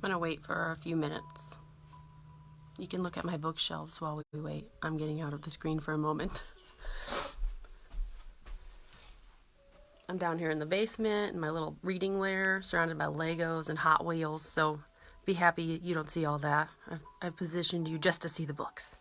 I'm gonna wait for a few minutes. You can look at my bookshelves while we wait. I'm getting out of the screen for a moment. I'm down here in the basement in my little reading lair, surrounded by Legos and Hot Wheels, so be happy you don't see all that. I've positioned you just to see the books.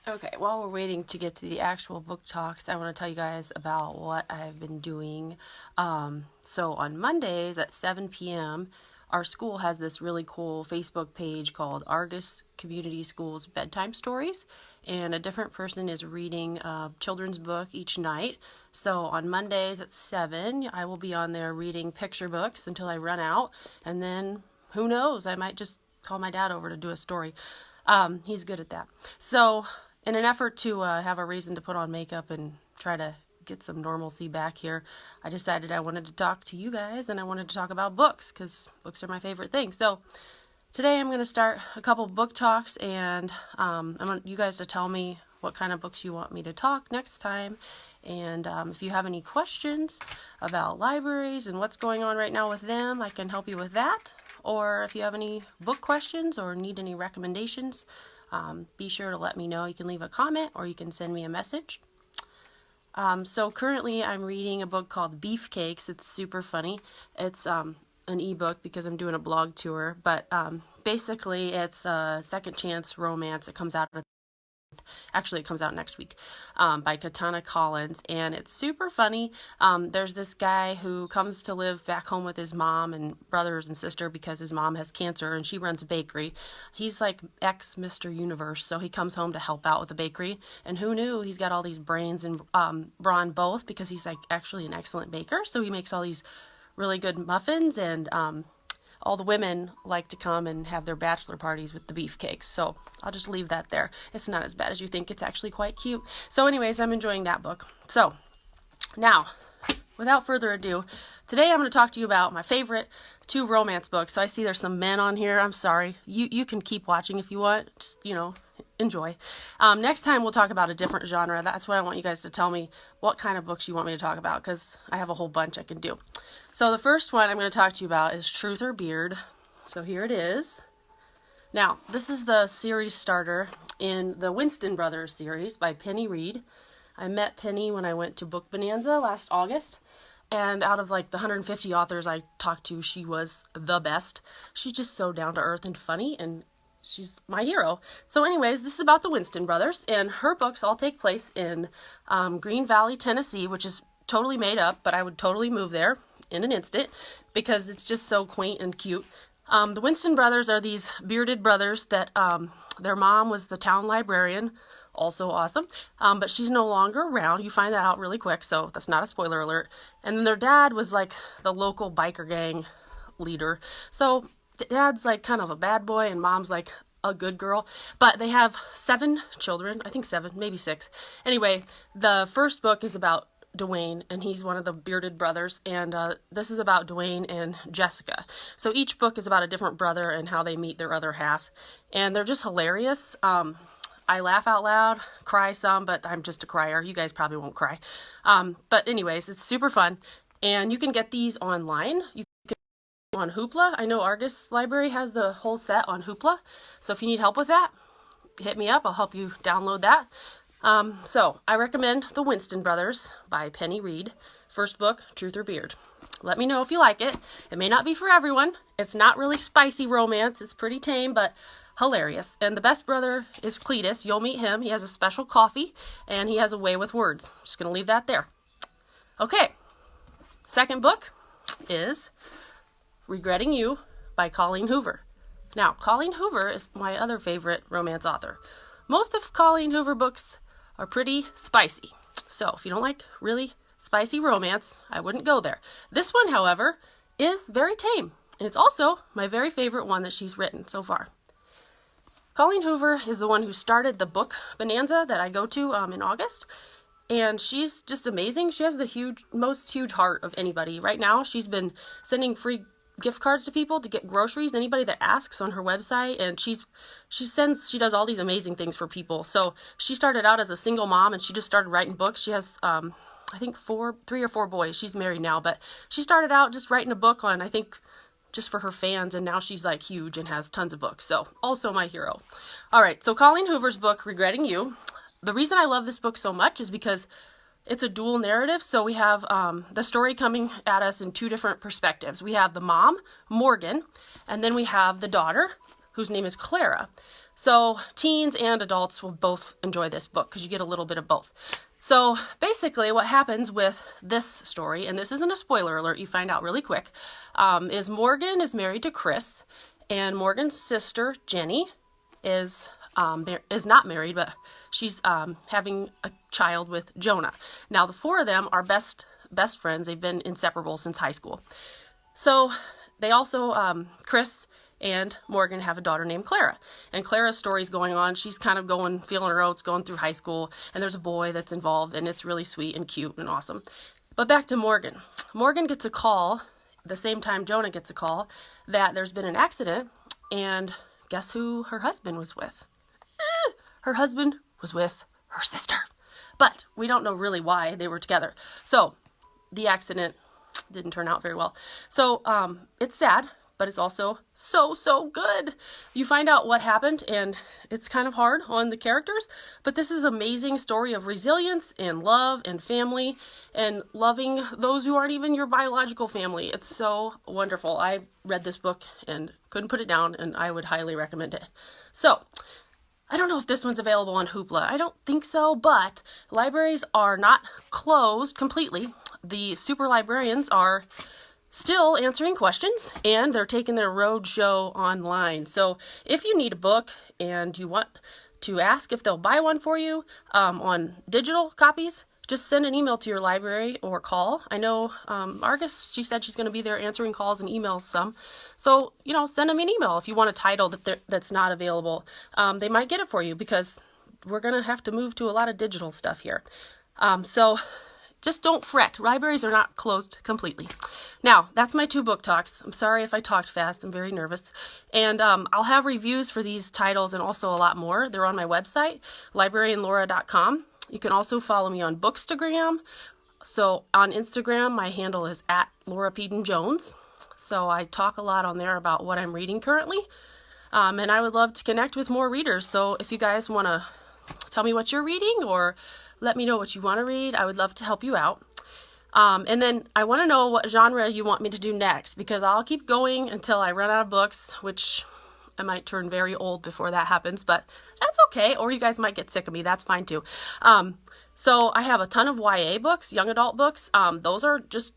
Okay, while we're waiting to get to the actual book talks, I want to tell you guys about what I've been doing. So on Mondays at 7 p.m., our school has this really cool Facebook page called Argus Community Schools Bedtime Stories, and a different person is reading a children's book each night. So on Mondays at 7, I will be on there reading picture books until I run out, and then who knows, I might just call my dad over to do a story. He's good at that. So in an effort to have a reason to put on makeup and try to get some normalcy back here, I decided I wanted to talk to you guys, and I wanted to talk about books because books are my favorite thing. So today I'm going to start a couple book talks, and I want you guys to tell me what kind of books you want me to talk next time. And if you have any questions about libraries and what's going on right now with them, I can help you with that. Or if you have any book questions or need any recommendations, be sure to let me know. You can leave a comment or you can send me a message. So currently I'm reading a book called Beefcakes. It's super funny. It's an ebook because I'm doing a blog tour, but basically it's a second chance romance. It comes out next week, by Katana Collins, and it's super funny. There's this guy who comes to live back home with his mom and brothers and sister because his mom has cancer and she runs a bakery. He's like ex-Mr. Universe, so he comes home to help out with the bakery, and who knew he's got all these brains and brawn both, because he's like actually an excellent baker, so he makes all these really good muffins, and all the women like to come and have their bachelor parties with the beefcakes. So I'll just leave that there. It's not as bad as you think. It's actually quite cute. So anyways, I'm enjoying that book. So now, without further ado, today I'm going to talk to you about my favorite 2 romance books. So I see there's some men on here. I'm sorry. You can keep watching if you want. Just, enjoy. Next time we'll talk about a different genre. That's what I want you guys to tell me, what kind of books you want me to talk about, because I have a whole bunch I can do. So the first one I'm going to talk to you about is Truth or Beard. So here it is. Now, this is the series starter in the Winston Brothers series by Reid. I met Penny when I went to Book Bonanza last August, and out of like the 150 authors I talked to, she was the best. She's just so down to earth and funny, and she's my hero. So anyways, this is about the Winston Brothers, and her books all take place in Green Valley, Tennessee, which is totally made up, but I would totally move there in an instant because it's just so quaint and cute. The Winston Brothers are these bearded brothers that their mom was the town librarian, also awesome, but she's no longer around. You find that out really quick, so that's not a spoiler alert. And then their dad was like the local biker gang leader. So dad's like kind of a bad boy and mom's like a good girl, but they have 7 children. I think 7, maybe 6. Anyway, the first book is about Dwayne, and he's one of the bearded brothers, and this is about Dwayne and Jessica. So each book is about a different brother and how they meet their other half, and they're just hilarious. I laugh out loud, cry some, but I'm just a crier. You guys probably won't cry. But anyways, it's super fun, and you can get these online. You can on Hoopla. I know Argus Library has the whole set on Hoopla, so if you need help with that, hit me up. I'll help you download that. So I recommend The Winston Brothers by Reid. First book, Truth or Beard. Let me know if you like it. It may not be for everyone. It's not really spicy romance. It's pretty tame, but hilarious. And the best brother is Cletus. You'll meet him. He has a special coffee, and he has a way with words. Just going to leave that there. Okay. Second book is Regretting You by Colleen Hoover. Now, Colleen Hoover is my other favorite romance author. Most of Colleen Hoover books are pretty spicy. So if you don't like really spicy romance, I wouldn't go there. This one, however, is very tame. And it's also my very favorite one that she's written so far. Colleen Hoover is the one who started the book bonanza that I go to in August. And she's just amazing. She has the most huge heart of anybody. Right now, she's been sending free gift cards to people to get groceries, anybody that asks, on her website. And she does all these amazing things for people. So she started out as a single mom, and she just started writing books. She has, I think, 3 or 4 boys. She's married now, but she started out just writing a book on, I think, just for her fans, and now she's like huge and has tons of books. So also my hero. All right, so Colleen Hoover's book, Regretting You. The reason I love this book so much is because it's a dual narrative. So we have the story coming at us in 2 different perspectives. We have the mom, Morgan, and then we have the daughter, whose name is Clara. So teens and adults will both enjoy this book because you get a little bit of both. So basically what happens with this story, and this isn't a spoiler alert, you find out really quick, is Morgan is married to Chris, and Morgan's sister, Jenny, is not married, but she's having a child with Jonah. Now, the 4 of them are best friends. They've been inseparable since high school. So they also, Chris and Morgan have a daughter named Clara. And Clara's story's going on. She's kind of feeling her oats, going through high school, and there's a boy that's involved, and it's really sweet and cute and awesome. But back to Morgan. Morgan gets a call, the same time Jonah gets a call, that there's been an accident, and guess who her husband was with? Her husband was with her sister. But we don't know really why they were together. So the accident didn't turn out very well. So it's sad, but it's also so good. You find out what happened, and it's kind of hard on the characters, but this is an amazing story of resilience and love and family and loving those who aren't even your biological family. It's so wonderful. I read this book and couldn't put it down, and I would highly recommend it. So I don't know if this one's available on Hoopla. I don't think so, but libraries are not closed completely. The super librarians are still answering questions, and they're taking their road show online. So if you need a book and you want to ask if they'll buy one for you on digital copies, just send an email to your library or call. I know Argus, she said she's going to be there answering calls and emails some. So, send them an email if you want a title that's not available. They might get it for you because we're going to have to move to a lot of digital stuff here. So just don't fret. Libraries are not closed completely. Now, that's my 2 book talks. I'm sorry if I talked fast. I'm very nervous. And I'll have reviews for these titles and also a lot more. They're on my website, librarianlaura.com. You can also follow me on Bookstagram. So on Instagram, my handle is @LauraPeden-Jones. So I talk a lot on there about what I'm reading currently. And I would love to connect with more readers. So if you guys want to tell me what you're reading or let me know what you want to read, I would love to help you out. And then I want to know what genre you want me to do next, because I'll keep going until I run out of books, which I might turn very old before that happens, but that's okay. Or you guys might get sick of me. That's fine too. So I have a ton of YA books, young adult books. Those are just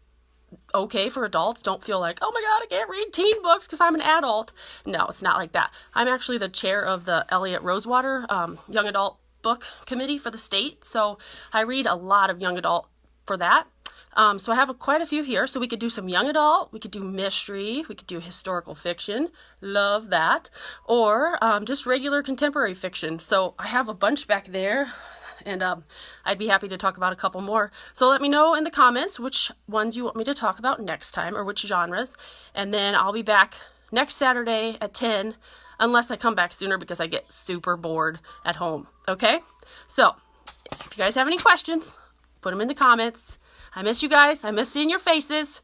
okay for adults. Don't feel like, oh my God, I can't read teen books because I'm an adult. No, it's not like that. I'm actually the chair of the Elliot Rosewater Young Adult Book Committee for the state. So I read a lot of young adult for that. So I have quite a few here. So we could do some young adult, we could do mystery, we could do historical fiction, love that, or just regular contemporary fiction. So I have a bunch back there, and I'd be happy to talk about a couple more. So let me know in the comments which ones you want me to talk about next time, or which genres, and then I'll be back next Saturday at 10, unless I come back sooner because I get super bored at home, okay? So if you guys have any questions, put them in the comments. I miss you guys. I miss seeing your faces.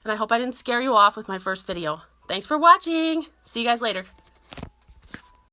And I hope I didn't scare you off with my first video. Thanks for watching. See you guys later.